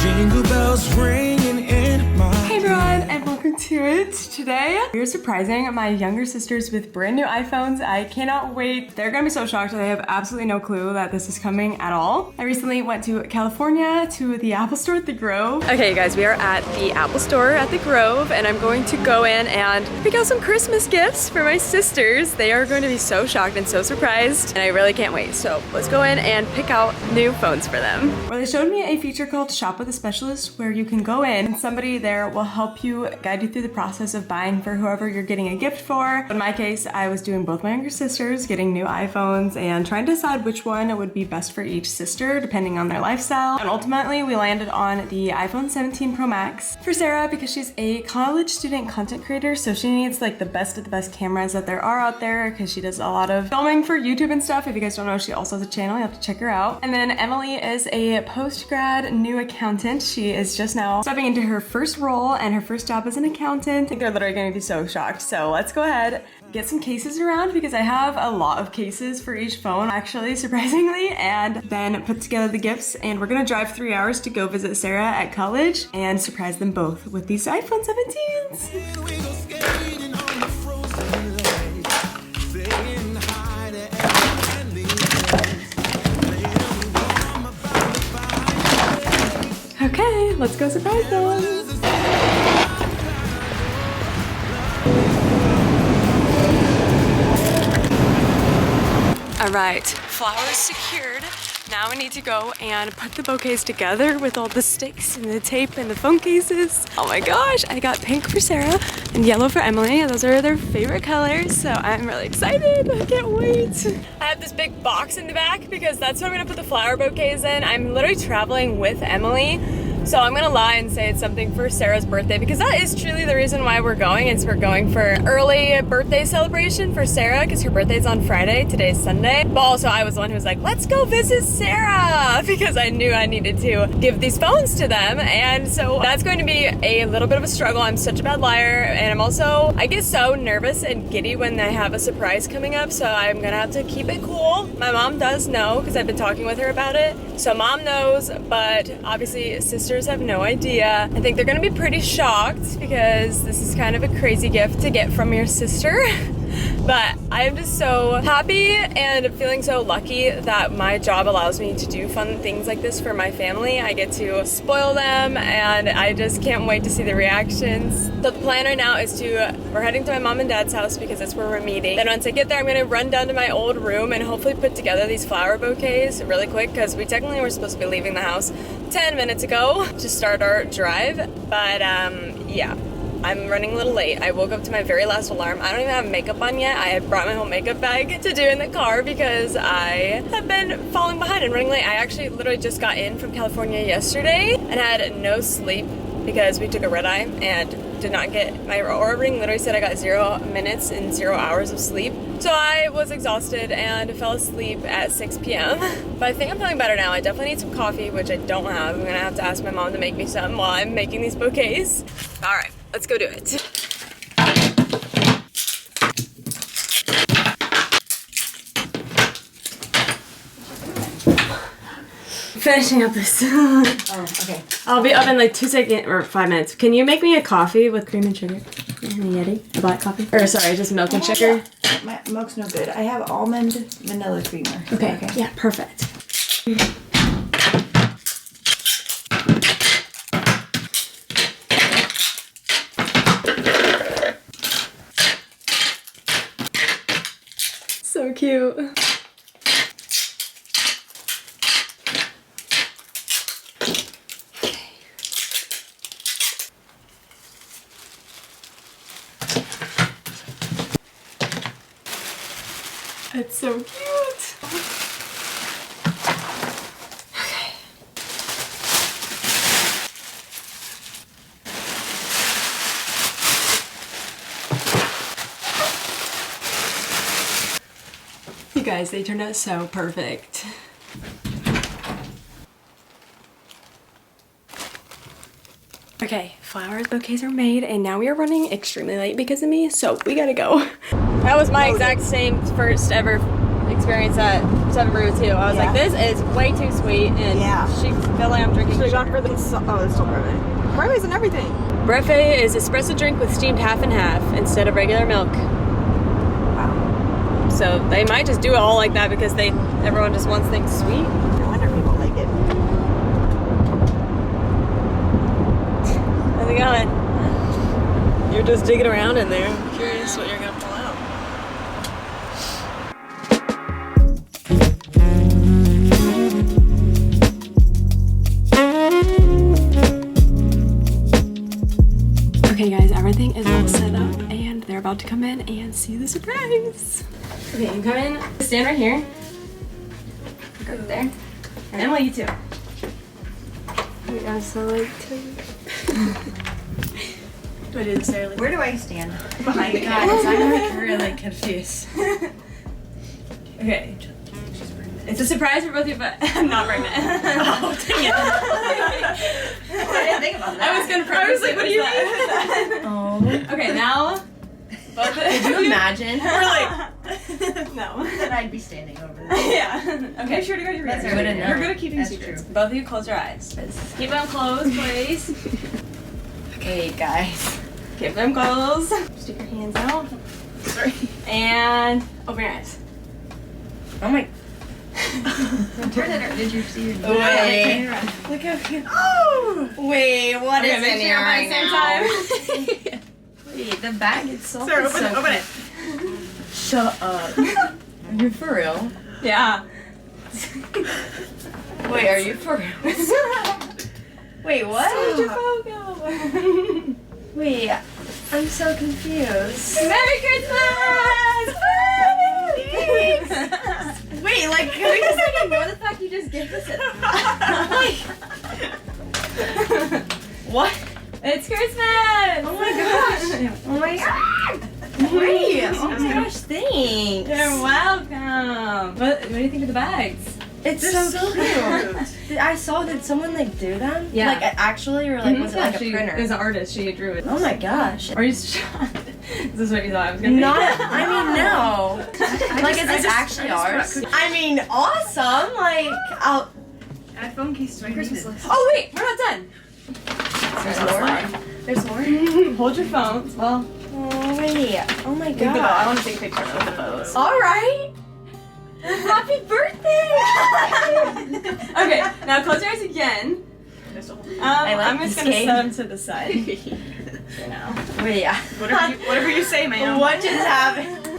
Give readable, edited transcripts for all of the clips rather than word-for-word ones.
Jingle bells ringing in my Hey everyone, and welcome to it. Today, we're surprising my younger sisters with brand new iPhones. I cannot wait. They're gonna be so shocked. They have absolutely no clue that this is coming at all. I recently went to California to the Apple store at the Grove. Okay, guys, we are at the Apple store at the Grove, and I'm going to go in and pick out some Christmas gifts for my sisters. They are going to be so shocked and so surprised, and I really can't wait. So let's go in and pick out new phones for them. Well, they showed me a feature called Shop with a Specialist, where you can go in and somebody there will help you, guide you through the process of buying for whoever you're getting a gift for. In my case, I was doing both my younger sisters, getting new iPhones and trying to decide which one would be best for each sister depending on their lifestyle. And ultimately, we landed on the iPhone 17 Pro Max for Sarah because she's a college student content creator, so she needs like the best of the best cameras that there are out there because she does a lot of filming for YouTube and stuff. If you guys don't know, she also has a channel. You have to check her out. And then Emily is a post-grad new accountant. She is just now stepping into her first role and her first job as an accountant. I think they're literally going to be so shocked. So let's go ahead, get some cases around because I have a lot of cases for each phone, actually, surprisingly, and then put together the gifts. And we're going to drive 3 hours to go visit Sarah at college and surprise them both with these iPhone 17s. Okay, let's go surprise them. All right, flowers secured. Now we need to go and put the bouquets together with all the sticks and the tape and the phone cases. Oh my gosh, I got pink for Sarah and yellow for Emily. Those are their favorite colors, so I'm really excited. I can't wait. I have this big box in the back because that's what I'm gonna put the flower bouquets in. I'm literally traveling with Emily, so I'm gonna lie and say it's something for Sarah's birthday because that is truly the reason why we're going. Is we're going for early birthday celebration for Sarah because her birthday's on Friday, today's Sunday. But also I was the one who was like, let's go visit Sarah because I knew I needed to give these phones to them. And so that's going to be a little bit of a struggle. I'm such a bad liar, and I'm also, I get so nervous and giddy when I have a surprise coming up, so I'm gonna have to keep it cool. My mom does know because I've been talking with her about it. So mom knows, but obviously sisters have no idea. I think they're gonna be pretty shocked because this is kind of a crazy gift to get from your sister. But I'm just so happy and feeling so lucky that my job allows me to do fun things like this for my family. I get to spoil them, and I just can't wait to see the reactions. So the plan right now is we're heading to my mom and dad's house because that's where we're meeting. Then once I get there, I'm gonna run down to my old room and hopefully put together these flower bouquets really quick because we technically were supposed to be leaving the house 10 minutes ago to start our drive. But yeah. I'm running a little late. I woke up to my very last alarm. I don't even have makeup on yet. I had brought my whole makeup bag to do in the car because I have been falling behind and running late. I actually literally just got in from California yesterday and had no sleep because we took a red eye and did not get my Oura ring. Literally said I got 0 minutes and 0 hours of sleep. So I was exhausted and fell asleep at 6 p.m. But I think I'm feeling better now. I definitely need some coffee, which I don't have. I'm gonna have to ask my mom to make me some while I'm making these bouquets. All right, let's go do it. Finishing up this. Oh, okay. I'll be up in like 2 seconds or 5 minutes. Can you make me a coffee with cream and sugar? And a Yeti? A black coffee? Or sorry, just milk and sugar? My milk's no good. I have almond vanilla creamer. Okay. Yeah, perfect. So cute. It's so cute. Okay. You guys, they turned out so perfect. Okay, flowers, bouquets are made, and now we are running extremely late because of me, so we gotta go. That was my exact same first ever experience at Seven Brew too. I was like, this is way too sweet, and she felt like I'm drinking. Should have gone for the. Oh, it's still breve. Breve's and everything. Breve is espresso drink with steamed half and half instead of regular milk. Wow. So they might just do it all like that because everyone just wants things sweet. No wonder people like it. How's it going? You're just digging around in there. I'm curious what you're gonna pull out. Okay guys, everything is all set up and they're about to come in and see the surprise. Okay, you come in, stand right here. Go there. And Emily, you too. We also like to... Do I do this early? Where do I stand? Behind the Guys, I'm like really confused. Okay. It's a surprise for both of you, but I'm not pregnant. Oh, dang it. I didn't think about that. I was gonna preface. I was like, what do you mean? Oh. Okay, now. Both Could you imagine? We're like, no. Then I'd be standing over there. Yeah. Okay, sure to go to your That's room. true. You're good at keeping That's secrets. true. Both of you close your eyes. Keep them closed, please. Okay, guys. Keep them closed. Stick your hands out. Sorry. And open your eyes. Oh my. Turn it around. Did you see your Wait. Look how cute. Oh! Wait, what Okay, is make in sure here you're right at now? the same time. Wait, the bag itself Sarah, is open so it, open cute. it. Shut up. Are you for real? Yeah. Wait, are you for real? Wait, what? Wait, I'm so confused. Merry Christmas! Wait, like, can we just like ignore the fact you just gave us it? What? It's Christmas! Oh my gosh! Oh my god! Wait! Oh my gosh! Thanks. You're welcome. What do you think of the bags? It's so cute. I saw. Did someone like do them? Yeah. Like actually, or like was it like a printer? It was an artist. She drew it. Oh my gosh! Are you shocked? Is this what you thought I was gonna be? Not. I mean, no. Like, is this actually ours? I mean, awesome. Like, I'll. iPhone case to my Christmas list. Oh wait, we're not done. There's more. There's more. Hold your phones. Well, Oh wait. Oh my think about. I god. want to take a picture of the photos. All right. Happy birthday! Okay, now close your eyes again. I'm just gonna set them to the side. For now. Wait, yeah. Whatever you say, man. What just happened?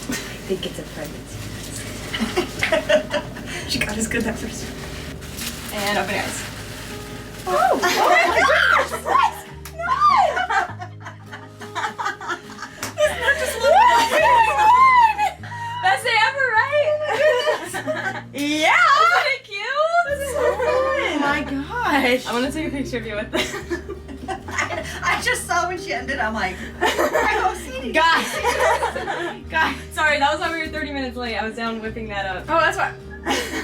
I think it's a pregnancy. She got us good that first. And open your eyes. Oh my gosh! Best day ever, right? Yeah! Isn't it cute? Oh my gosh! I want to take a picture of you with this. I just saw when she ended, I'm like, I don't see it. Guys! Sorry, that was why we were 30 minutes late. I was down whipping that up. Oh, that's why.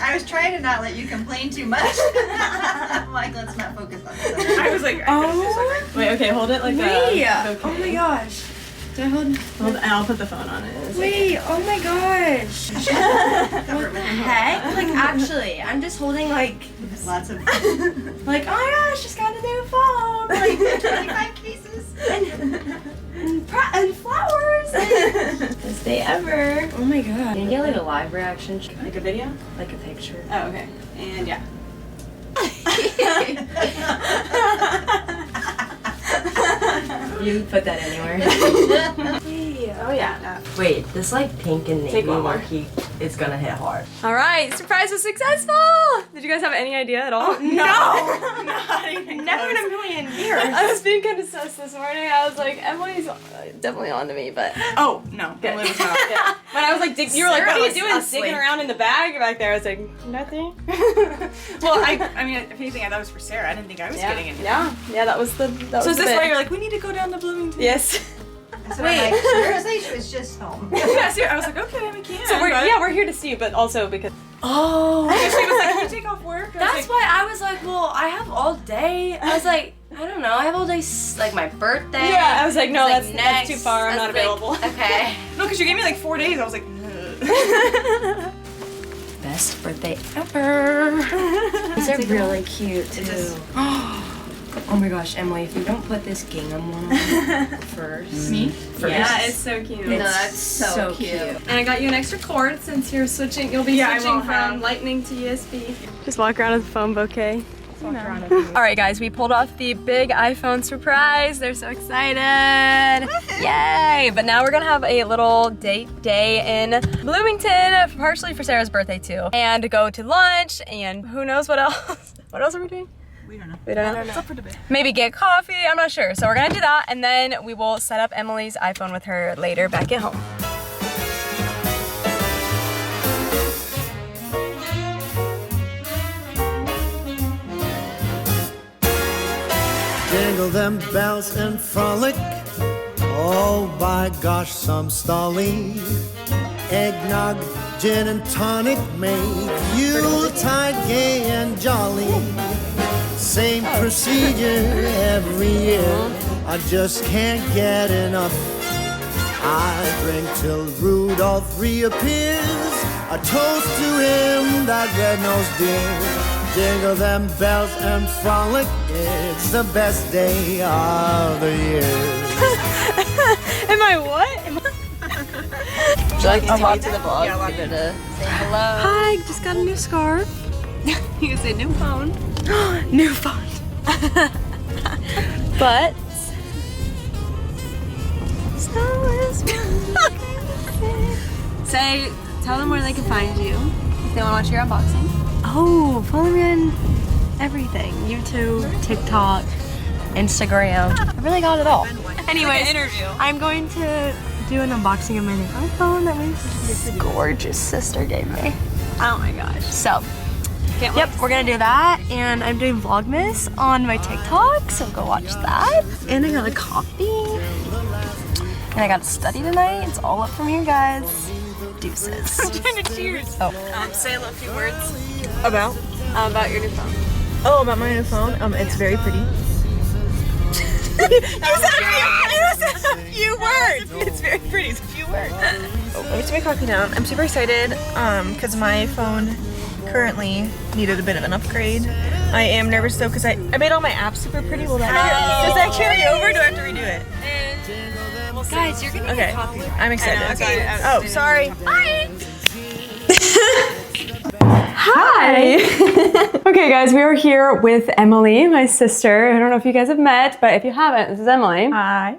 I was trying to not let you complain too much. I'm like, let's not focus on this. I was like, I could've just like. Wait, okay, hold it like Wait! that. Oh my gosh. Do I hold? Hold, and I'll put the phone on it. Wait, oh my gosh. What the heck? Like, actually, I'm just holding like lots of like, oh my gosh, just got a new phone. Like 25 cases and flowers. Best day ever. Oh my god. Can you get like a live reaction? Like a video? Like a picture. Oh, okay. And yeah. You put that anywhere. Oh yeah. Wait, this like pink and Take navy one more. marquee, it's gonna hit hard. All right, surprise was successful. Did you guys have any idea at all? No! Not even Never in a million years. I was being kind of sus this morning. I was like, Emily's definitely on to me, but Oh, no. Good. Emily was not. yeah. When I was like, you were like, what are you Sarah was doing? asleep. Digging around in the bag back there. I was like, nothing. Well, I mean, if anything, I thought it was for Sarah. I didn't think I was getting it. Yeah, that was the. So is this why you're like, we need to go down to Bloomington? Yes. So wait, seriously, she was just home. Yeah, Sarah, I was like, okay, we can. So but- we're here to see you, but also because. Oh. She was like, can you take off work? I was That's like, why I was like, well, I have all day. I was like, I don't know. I have all day, like my birthday. Yeah, I was like, no, It's, that's too far. I'm not available. That's like next. Yeah, I was like, no, It's, that's too far. I'm not available. Okay. No, because you gave me like 4 days. I was like, Best birthday ever. These are really cute too. Oh my gosh, Emily, if you don't put this gingham one on first. Me? Yeah, it's so cute. No, that's so cute. And I got you an extra cord since you're switching. You'll be switching from Lightning to USB. Just walk around with a phone bouquet. All right, guys, we pulled off the big iPhone surprise. They're so excited. Yay! But now we're gonna have a little date day in Bloomington, partially for Sarah's birthday too, and go to lunch and who knows what else. What else are we doing? we don't know. We don't know. It's up for debate. Maybe get coffee, I'm not sure. So we're gonna do that and then we will set up Emily's iPhone with her later back at home. Jingle them bells and frolic. Oh, by gosh, some stolly. Eggnog, gin and tonic make Yuletide gay and jolly. Same procedure every year. I just can't get enough. I drink till Rudolph reappears. A toast to him, that red-nosed dear. Jingle them bells and frolic. It's the best day of the year. Am I what? Would you like to walk to the vlog? Yeah, walk to say hello. Hi, just got a new scarf. You can say new phone. New phone. But say, tell them where they can find you if they want to watch your unboxing. Oh, follow me on everything: YouTube, TikTok, Instagram. I really got it all. Anyways, interview. I'm going to do an unboxing of my new iPhone that my gorgeous sister gave me. Oh my gosh. So, yep, we're gonna do that. And I'm doing Vlogmas on my TikTok, so go watch that. And I got a coffee. And I got to study tonight. It's all up from here, guys. Deuces. I'm trying to cheers. Oh. Say a few words. About your new phone. Oh, about my new phone? It's very pretty. You said a few words. It's very pretty. It's a few words. Oh, I need to make coffee down. I'm super excited because my phone currently needed a bit of an upgrade. I am nervous though because I made all my apps super pretty. Will that does that carry over? Or do I have to redo it? Guys, you're gonna get copyright. I'm excited. Oh, sorry. Bye. Hi! Okay guys, we are here with Emily, my sister. I don't know if you guys have met, but if you haven't, this is Emily. Hi.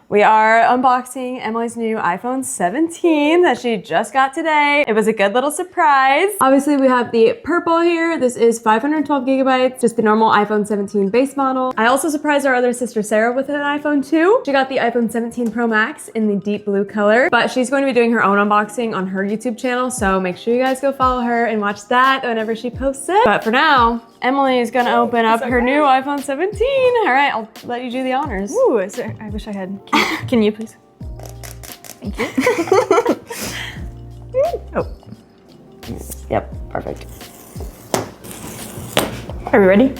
We are unboxing Emily's new iPhone 17 that she just got today. It was a good little surprise. Obviously we have the purple here. This is 512 gigabytes, just the normal iPhone 17 base model. I also surprised our other sister Sarah with an iPhone 2. She got the iPhone 17 Pro Max in the deep blue color, but she's going to be doing her own unboxing on her YouTube channel, so make sure you guys go follow her and watch that whenever she posts it. But for now, Emily is gonna open up her new iPhone 17. All right, I'll let you do the honors. Ooh, I wish I had. Can you please? Thank you. Oh. Yep, perfect. Are we ready?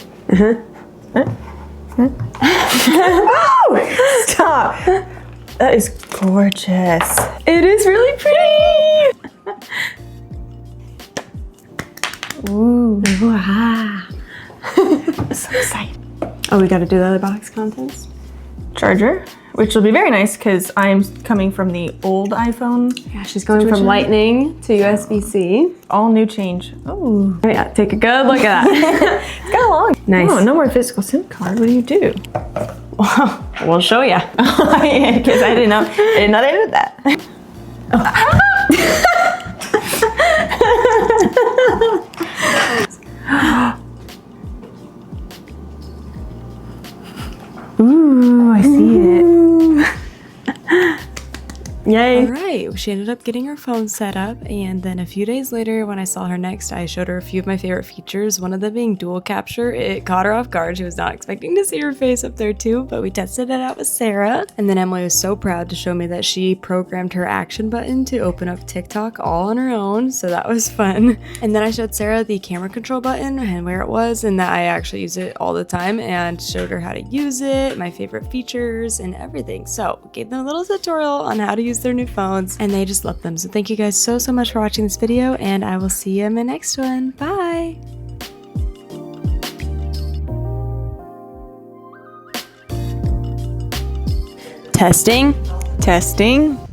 Oh, stop. That is gorgeous. It is really pretty. Ooh. Wow. So excited. Oh, we gotta do the other box contents? Charger, which will be very nice because I'm coming from the old iPhone. Yeah, she's going from Lightning to USB-C. All new change. Oh. Yeah, take a good look at that. It's kind of long. Nice. Oh, no more physical SIM card. What do you do? Well, we'll show ya. Because I didn't know they did that. Ooh, I see it. Yay. All right, she ended up getting her phone set up, and then a few days later when I saw her next, I showed her a few of my favorite features, one of them being dual capture. It caught her off guard. She was not expecting to see her face up there too, but we tested it out with Sarah. And then Emily was so proud to show me that she programmed her action button to open up TikTok all on her own, so that was fun. And then I showed Sarah the camera control button and where it was, and that I actually use it all the time, and showed her how to use it, my favorite features, and everything. So gave them a little tutorial on how to use their new phones, and they just love them. So thank you guys so much for watching this video, and I will see you in my next one. Bye! Testing. Testing.